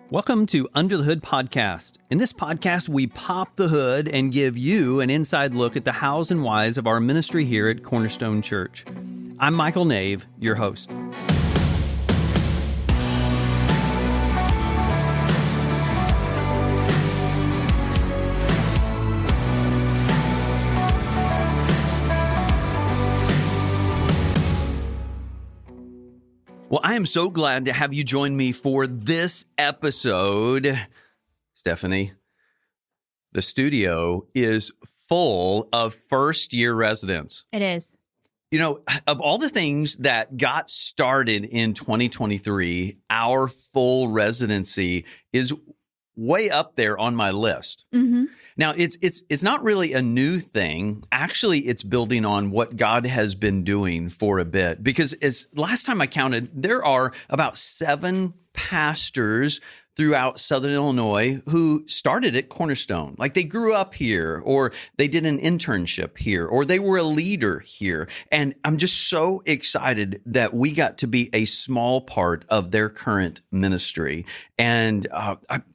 Welcome to Under the Hood Podcast. In this podcast, we pop the hood and give you an inside look at the hows and whys of our ministry here at Cornerstone Church. I'm Michael Nave, your host. Well, I am so glad to have you join me for this episode. Stephanie, the studio is full of first-year residents. It is. You know, of all the things that got started in 2023, our full residency is way up there on my list. Mm-hmm. Now, it's not really a new thing. Actually, it's building on what God has been doing for a bit. Because as last time I counted, there are about 7 pastors throughout Southern Illinois who started at Cornerstone. Like they grew up here, or they did an internship here, or they were a leader here. And I'm just so excited that we got to be a small part of their current ministry. And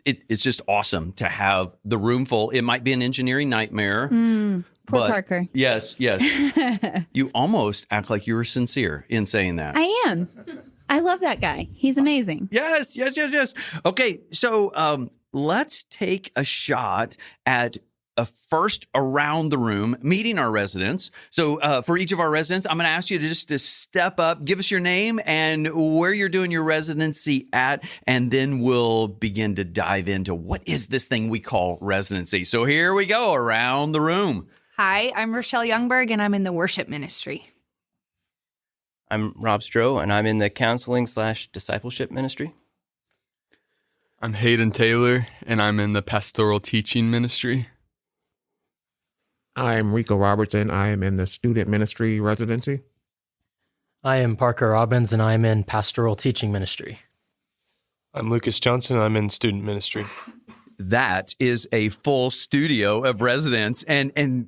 it's just awesome to have the room full. It might be an engineering nightmare. Poor Parker. Yes. You almost act like you were sincere in saying that. I am. I love that guy. He's amazing. Yes. Okay, so let's take a shot at a first around the room, meeting our residents. So for each of our residents, I'm going to ask you to step up, give us your name and where you're doing your residency at, and then we'll begin to dive into what is this thing we call residency. So here we go, around the room. Hi, I'm Rochelle Youngberg, and I'm in the worship ministry. I'm Rob Stroh, and I'm in the counseling/discipleship ministry. I'm Hayden Taylor, and I'm in the pastoral teaching ministry. I'm Rico Robertson. I am in the student ministry residency. I am Parker Robbins, and I'm in pastoral teaching ministry. I'm Lucas Johnson. I'm in student ministry. That is a full studio of residents. And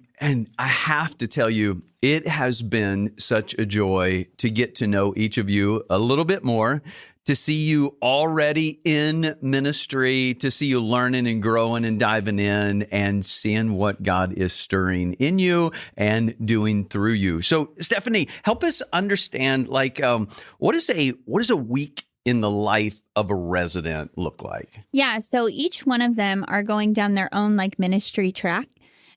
I have to tell you, it has been such a joy to get to know each of you a little bit more, to see you already in ministry, to see you learning and growing and diving in and seeing what God is stirring in you and doing through you. So, Stephanie, help us understand, what is a week in the life of a resident look like? Yeah, so each one of them are going down their own ministry track.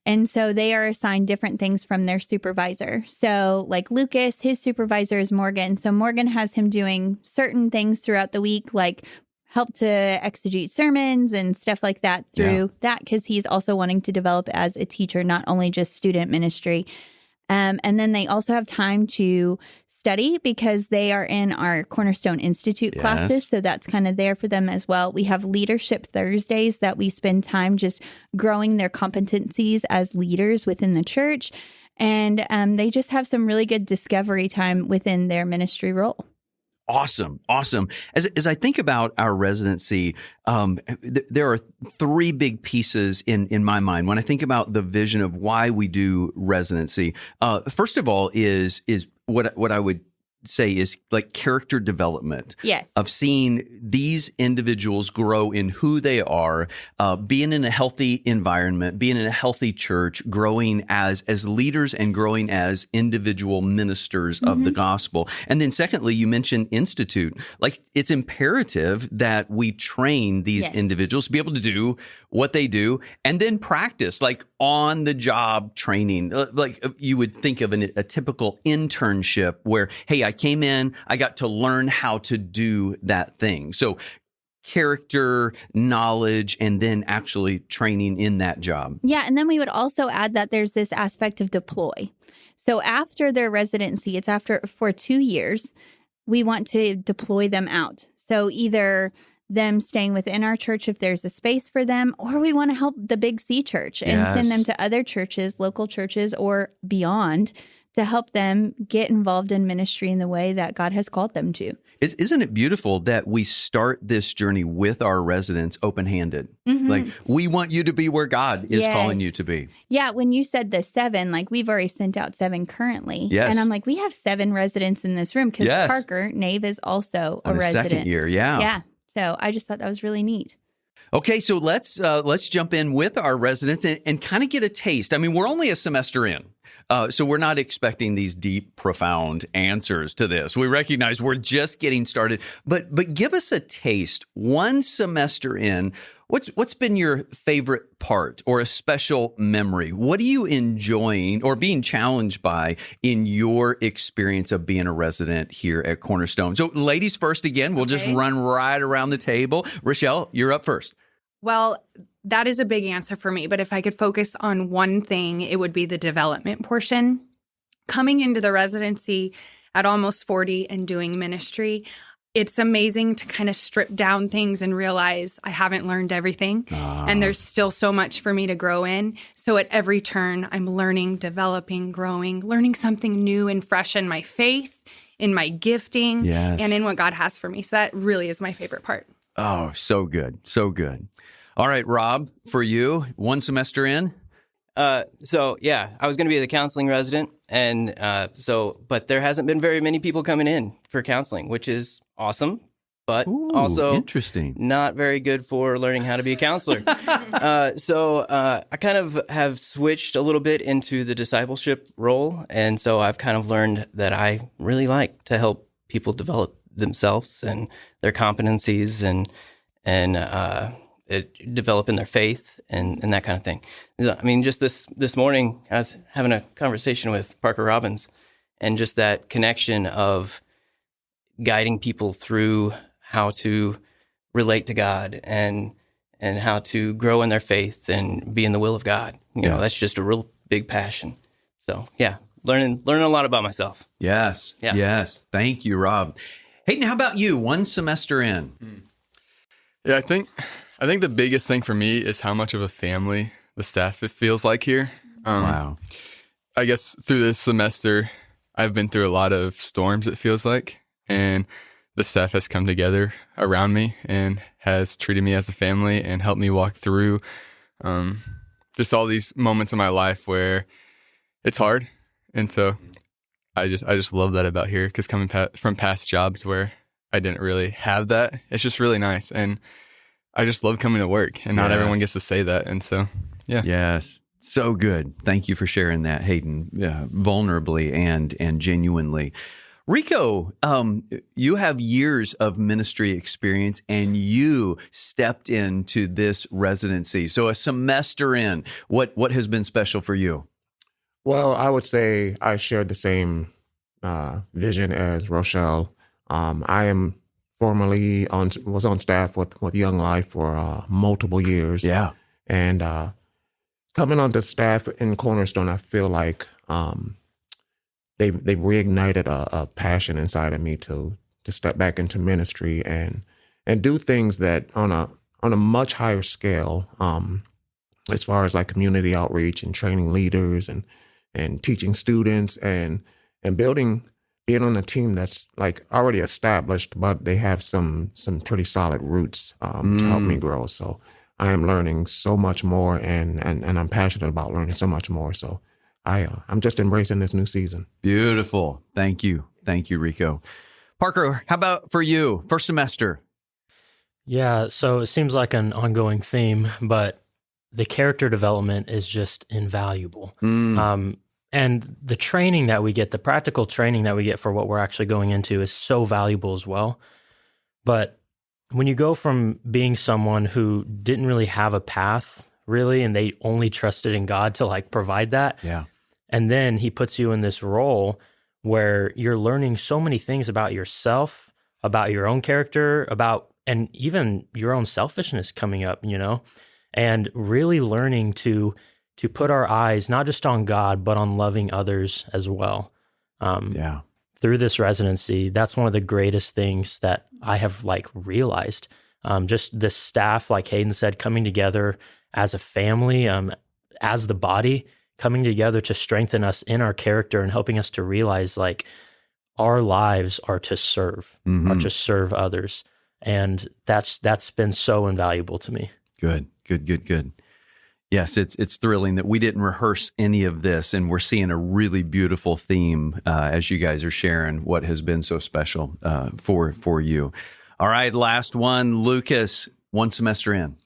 And so they are assigned different things from their supervisor. So like Lucas, his supervisor is Morgan. So Morgan has him doing certain things throughout the week, like help to exegete sermons and stuff like that through that, because he's also wanting to develop as a teacher, not only just student ministry. And then they also have time to study because they are in our Cornerstone Institute classes. So that's kind of there for them as well. We have Leadership Thursdays that we spend time just growing their competencies as leaders within the church. And they just have some really good discovery time within their ministry role. Awesome. As I think about our residency, there are 3 big pieces in my mind when I think about the vision of why we do residency. First of all, is what I would say is like character development. Yes. Of seeing these individuals grow in who they are, being in a healthy environment, being in a healthy church, growing as leaders and growing as individual ministers of the gospel. And then secondly, you mentioned Institute. Like it's imperative that we train these individuals to be able to do what they do and then practice like on the job training. Like you would think of a typical internship where, hey, I came in, I got to learn how to do that thing. So character, knowledge, and then actually training in that job. Yeah, and then we would also add that there's this aspect of deploy. So after their residency, it's for 2 years, we want to deploy them out. So either them staying within our church if there's a space for them, or we want to help the Big C church and send them to other churches, local churches, or beyond to help them get involved in ministry in the way that God has called them to. Isn't it beautiful that we start this journey with our residents open-handed? Mm-hmm. Like, we want you to be where God is calling you to be. Yeah, when you said the 7, like we've already sent out 7 currently. Yes. And I'm like, we have 7 residents in this room because Parker, Nave, is also a resident. Second year, yeah. Yeah. So I just thought that was really neat. Okay, so let's jump in with our residents and kind of get a taste. I mean, we're only a semester in, so we're not expecting these deep, profound answers to this. We recognize we're just getting started, but give us a taste. One semester in, what's been your favorite part or a special memory? What are you enjoying or being challenged by in your experience of being a resident here at Cornerstone? So, ladies first again. We'll just run right around the table. Rochelle, you're up first. Well, that is a big answer for me, but if I could focus on one thing, it would be the development portion. Coming into the residency at almost 40 and doing ministry, it's amazing to kind of strip down things and realize I haven't learned everything, and there's still so much for me to grow in. So at every turn, I'm learning, developing, growing, learning something new and fresh in my faith, in my gifting, and in what God has for me. So that really is my favorite part. Oh, so good. So good. All right, Rob, for you, one semester in? So yeah, I was going to be the counseling resident, and but there hasn't been very many people coming in for counseling, which is awesome, but also interesting, not very good for learning how to be a counselor. So I kind of have switched a little bit into the discipleship role, and so I've kind of learned that I really like to help people develop themselves and their competencies and develop in their faith and that kind of thing. I mean, just this morning, I was having a conversation with Parker Robbins, and just that connection of guiding people through how to relate to God and how to grow in their faith and be in the will of God. You know, that's just a real big passion. So yeah, learning a lot about myself. Yes. Yeah. Yes. Thank you, Rob. Hayden, how about you? One semester in. Yeah, I think the biggest thing for me is how much of a family the staff it feels like here. Wow. I guess through this semester, I've been through a lot of storms, it feels like, and the staff has come together around me and has treated me as a family and helped me walk through just all these moments in my life where it's hard. And so I just love that about here, because coming from past jobs where I didn't really have that, it's just really nice. And I just love coming to work, and not everyone gets to say that. And so, yeah. Yes. So good. Thank you for sharing that, Hayden, vulnerably and genuinely. Rico, you have years of ministry experience, and you stepped into this residency. So a semester in, what has been special for you? Well, I would say I shared the same vision as Rochelle. I am formerly was on staff with Young Life for multiple years. Yeah. And coming onto staff in Cornerstone, I feel like they've reignited a passion inside of me to step back into ministry and do things that on a much higher scale, as far as like community outreach and training leaders and teaching students and being on a team that's like already established, but they have some pretty solid roots to help me grow. So I am learning so much more, and I'm passionate about learning so much more. So I'm just embracing this new season. Beautiful. Thank you, Rico. Parker, how about for you? First semester. Yeah, so it seems like an ongoing theme, but the character development is just invaluable. And the training that we get, the practical training that we get for what we're actually going into is so valuable as well. But when you go from being someone who didn't really have a path, really, and they only trusted in God to like provide that, and then he puts you in this role where you're learning so many things about yourself, about your own character, and even your own selfishness coming up, and really learning to put our eyes not just on God, but on loving others as well. Through this residency, that's one of the greatest things that I have like realized. Just the staff, like Hayden said, coming together as a family, as the body, coming together to strengthen us in our character and helping us to realize like our lives are to serve, are to serve others. And that's been so invaluable to me. Good. Yes, it's thrilling that we didn't rehearse any of this, and we're seeing a really beautiful theme as you guys are sharing what has been so special for you. All right, last one, Lucas, one semester in.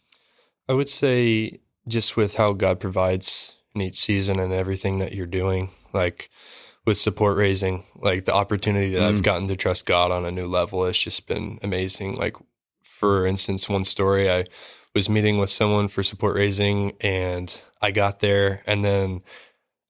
I would say just with how God provides in each season and everything that you're doing, like with support raising, like the opportunity that I've gotten to trust God on a new level has just been amazing. Like, for instance, one story, I was meeting with someone for support raising and I got there and then,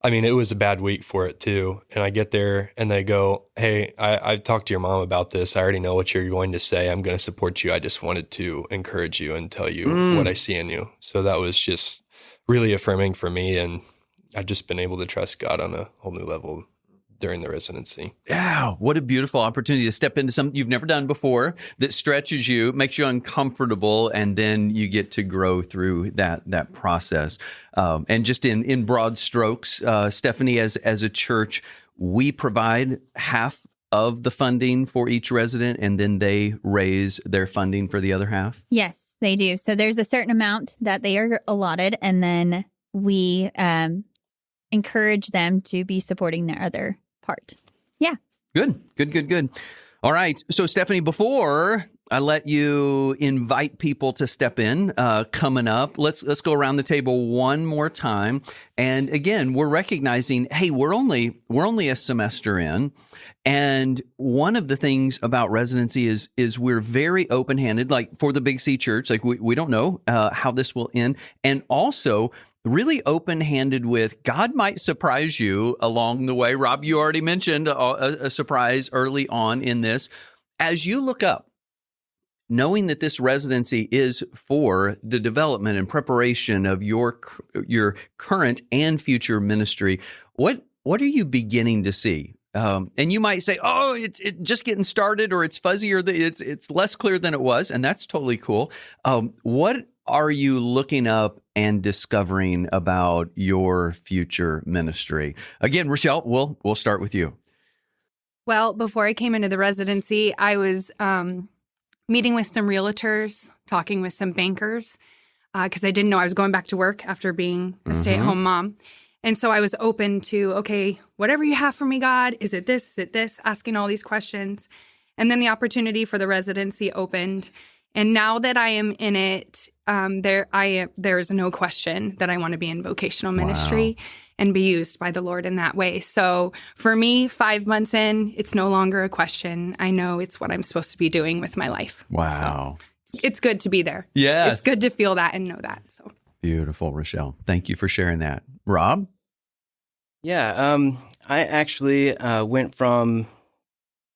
I mean, it was a bad week for it too. And I get there and they go, hey, I've talked to your mom about this. I already know what you're going to say. I'm going to support you. I just wanted to encourage you and tell you what I see in you. So that was just really affirming for me. And I've just been able to trust God on a whole new level during the residency. Yeah, what a beautiful opportunity to step into something you've never done before that stretches you, makes you uncomfortable, and then you get to grow through that process. And just in broad strokes, Stephanie, as a church, we provide half of the funding for each resident, and then they raise their funding for the other half? Yes, they do. So there's a certain amount that they are allotted, and then we encourage them to be supporting their other part. Yeah. Good. All right. So, Stephanie, before I let you invite people to step in coming up, let's go around the table one more time. And again, we're recognizing, hey, we're only a semester in. And one of the things about residency is we're very open-handed, like for the Big C Church, like we don't know how this will end. And also really open-handed with God might surprise you along the way. Rob, you already mentioned a surprise early on in this. As you look up, knowing that this residency is for the development and preparation of your current and future ministry, what are you beginning to see? And you might say, "Oh, it's just getting started," or "It's fuzzy," or "It's less clear than it was," and that's totally cool. What are you looking up and discovering about your future ministry? Again, Rochelle, we'll start with you. Well, before I came into the residency, I was meeting with some realtors, talking with some bankers, because I didn't know I was going back to work after being a stay-at-home mom. And so I was open to, okay, whatever you have for me, God, is it this, asking all these questions. And then the opportunity for the residency opened. And now that I am in it, there's no question that I want to be in vocational ministry and be used by the Lord in that way. So for me, 5 months in, it's no longer a question. I know it's what I'm supposed to be doing with my life. Wow. So it's good to be there. Yes. It's good to feel that and know that. So beautiful, Rochelle. Thank you for sharing that. Rob? Yeah, I actually went from,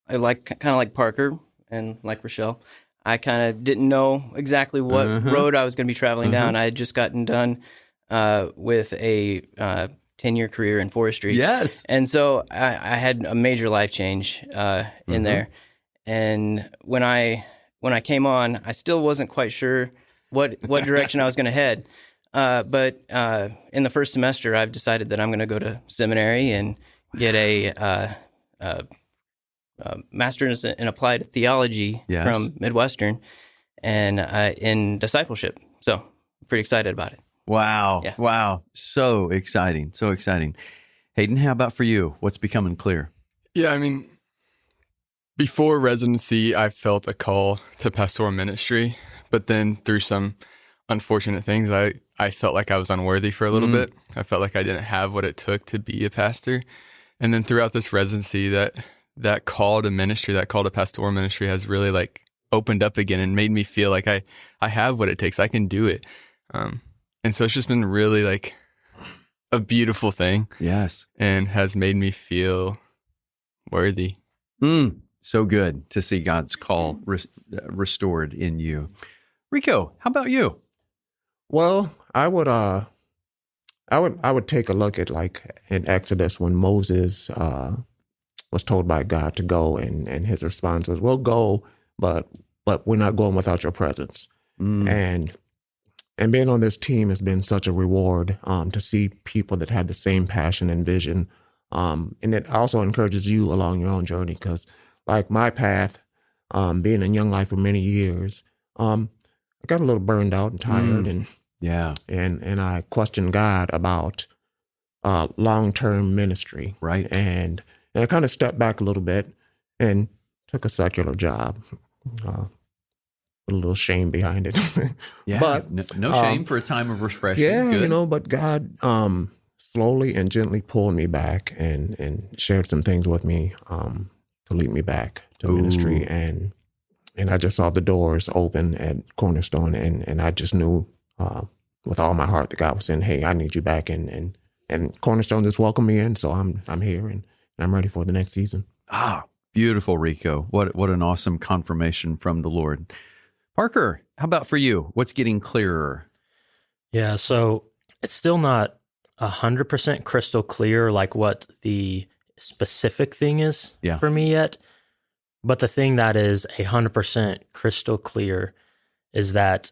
kind of like Parker and like Rochelle, I kind of didn't know exactly what road I was going to be traveling down. I had just gotten done with a 10-year career in forestry. Yes. And so I had a major life change in there. And when I came on, I still wasn't quite sure what direction I was going to head. But in the first semester, I've decided that I'm going to go to seminary and get a master's in applied theology from Midwestern and in discipleship. So I'm pretty excited about it. Wow. Yeah. Wow. So exciting. So exciting. Hayden, how about for you? What's becoming clear? Yeah, I mean, before residency, I felt a call to pastoral ministry, but then through some unfortunate things, I felt like I was unworthy for a little bit. I felt like I didn't have what it took to be a pastor. And then throughout this residency, that call to ministry, that call to pastoral ministry has really like opened up again and made me feel like I have what it takes. I can do it. And so it's just been really like a beautiful thing. Yes. And has made me feel worthy. So good to see God's call restored in you. Rico, how about you? Well, I would take a look at like in Exodus when Moses was told by God to go, and his response was, "We'll go, but we're not going without your presence." And being on this team has been such a reward to see people that have the same passion and vision, and it also encourages you along your own journey. Because like my path, being in Young Life for many years, I got a little burned out and tired, and I questioned God about long-term ministry, right? And I kind of stepped back a little bit and took a secular job, with a little shame behind it. Yeah, but no shame for a time of refreshing. yeah, Good. but God slowly and gently pulled me back and shared some things with me to lead me back to ministry, and I just saw the doors open at Cornerstone, and I just knew with all my heart that God was saying, "Hey, I need you back," and Cornerstone just welcomed me in, so I'm here and I'm ready for the next season. Beautiful, Rico. What an awesome confirmation from the Lord. Parker, how about for you? What's getting clearer? Yeah, so it's still not 100% crystal clear, like what the specific thing is for me yet. But the thing that is 100% crystal clear is that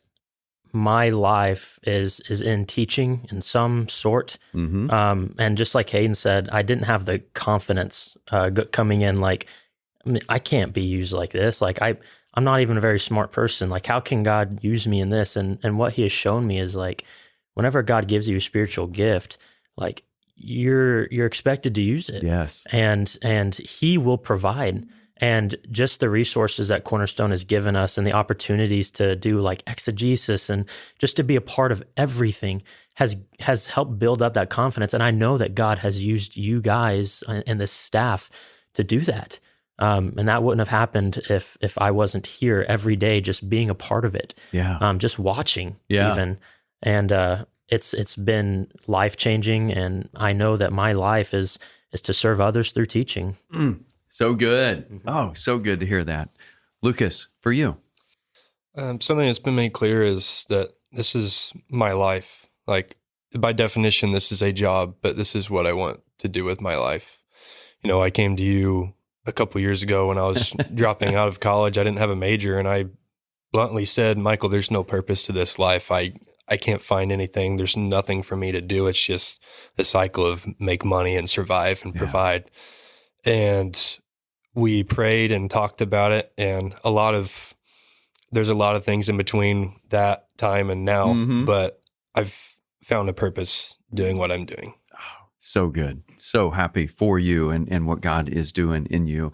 my life is in teaching in some sort. Mm-hmm. And just like Hayden said, I didn't have the confidence coming in, like, I can't be used like this. Like, I'm not even a very smart person. Like, how can God use me in this? And what he has shown me is, like, whenever God gives you a spiritual gift, like, you're expected to use it. Yes. And he will provide. And just the resources that Cornerstone has given us and the opportunities to do like exegesis and just to be a part of everything has helped build up that confidence. And I know that God has used you guys and the staff to do that. And that wouldn't have happened if I wasn't here every day, just being a part of it. Yeah. Just watching Yeah. even. And it's been life-changing. And I know that my life is to serve others through teaching. So good. Oh, so good to hear that. Lucas, for you. Something that's been made clear is that this is my life. Like, by definition, this is a job, but this is what I want to do with my life. I came to you a couple years ago when I was dropping out of college. I didn't have a major, and I bluntly said, Michael, there's no purpose to this life. I can't find anything. There's nothing for me to do. It's just a cycle of make money and survive and provide. And we prayed and talked about it, and there's a lot of things in between that time and now, but I've found a purpose doing what I'm doing. Oh, so good. So happy for you and what God is doing in you.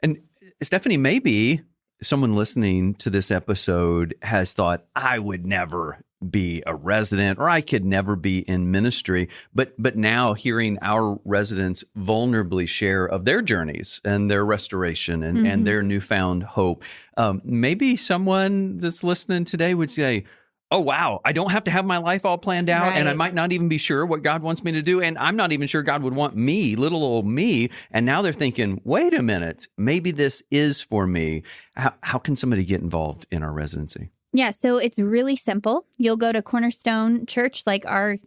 And Stephanie, maybe someone listening to this episode has thought, I would never be a resident, or I could never be in ministry. But now hearing our residents vulnerably share of their journeys and their restoration and their newfound hope, maybe someone that's listening today would say, oh, wow, I don't have to have my life all planned out, and I might not even be sure what God wants me to do, and I'm not even sure God would want me, little old me. And now they're thinking, wait a minute, maybe this is for me. How can somebody get involved in our residency? Yeah, so it's really simple. You'll go to Cornerstone Church, like our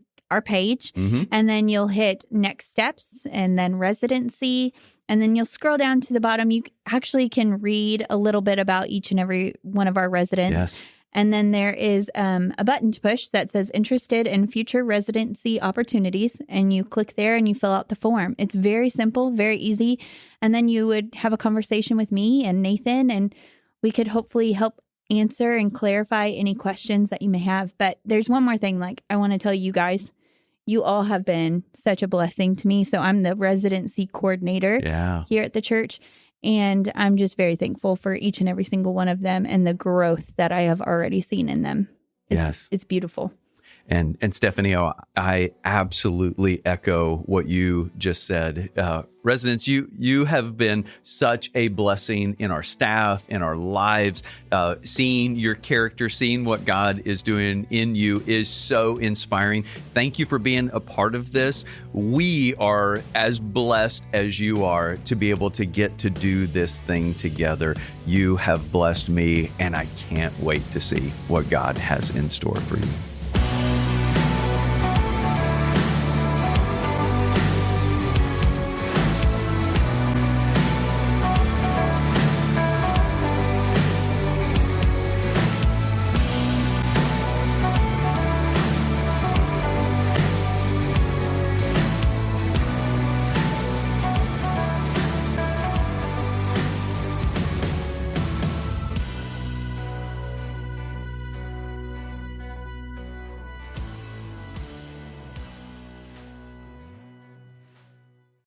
page, and then you'll hit next steps and then residency. And then you'll scroll down to the bottom. You actually can read a little bit about each and every one of our residents. Yes. And then there is a button to push that says interested in future residency opportunities. And you click there and you fill out the form. It's very simple, very easy. And then you would have a conversation with me and Nathan, and we could hopefully help answer and clarify any questions that you may have. But there's one more thing, like, I want to tell you guys, you all have been such a blessing to me. So I'm the residency coordinator here at the church. And I'm just very thankful for each and every single one of them and the growth that I have already seen in them. It's beautiful. And Stephanie, I absolutely echo what you just said. Residents, you have been such a blessing in our staff, in our lives. Seeing your character, seeing what God is doing in you is so inspiring. Thank you for being a part of this. We are as blessed as you are to be able to get to do this thing together. You have blessed me, and I can't wait to see what God has in store for you.